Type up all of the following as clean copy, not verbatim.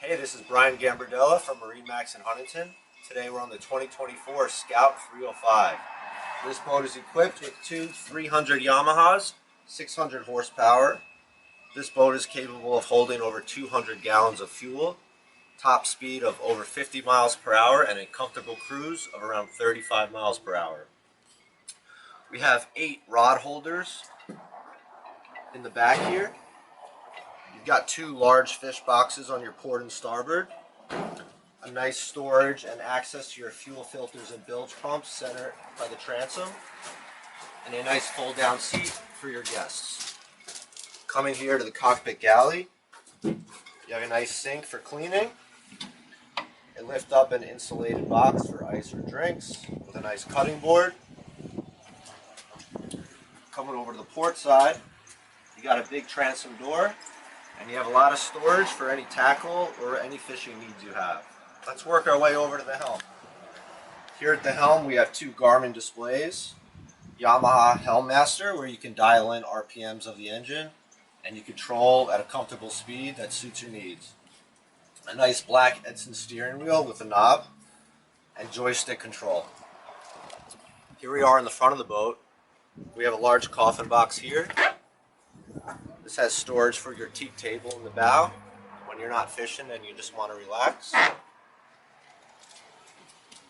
Hey, this is Brian Gambardella from MarineMax in Huntington. Today we're on the 2024 Scout 305. This boat is equipped with two 300 Yamahas, 600 horsepower. This boat is capable of holding over 200 gallons of fuel, top speed of over 50 miles per hour, and a comfortable cruise of around 35 miles per hour. We have 8 rod holders in the back here. You've got 2 large fish boxes on your port and starboard, a nice storage and access to your fuel filters and bilge pumps centered by the transom, and a nice fold-down seat for your guests. Coming here to the cockpit galley, you have a nice sink for cleaning, a lift-up and insulated box for ice or drinks with a nice cutting board. Coming over to the port side, you got a big transom door, and you have a lot of storage for any tackle or any fishing needs you have. Let's work our way over to the helm. Here at the helm we have 2 Garmin displays, Yamaha Helm Master, where you can dial in RPMs of the engine and you control at a comfortable speed that suits your needs. A nice black Edson steering wheel with a knob and joystick control. Here we are in the front of the boat. We have a large coffin box here. This has storage for your teak table in the bow when you're not fishing and you just want to relax.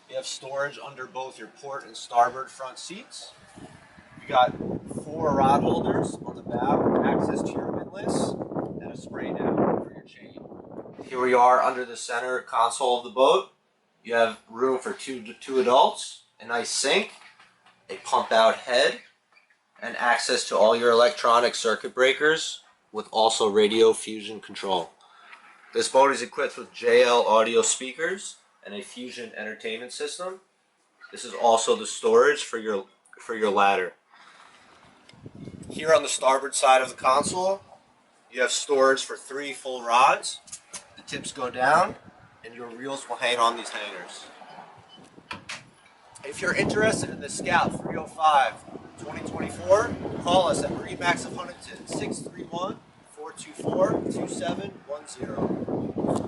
You have storage under both your port and starboard front seats. You got 4 rod holders on the bow, access to your windlass, and a spray down for your chain. Here we are under the center console of the boat. You have room for two adults, a nice sink, a pump out head, and access to all your electronic circuit breakers with also radio fusion control. This boat is equipped with JL audio speakers and a fusion entertainment system. This is also the storage for your ladder. Here on the starboard side of the console, you have storage for 3 full rods. The tips go down and your reels will hang on these hangers. If you're interested in the Scout 305 2024, call us at MarineMax of Huntington, 631-424-2710.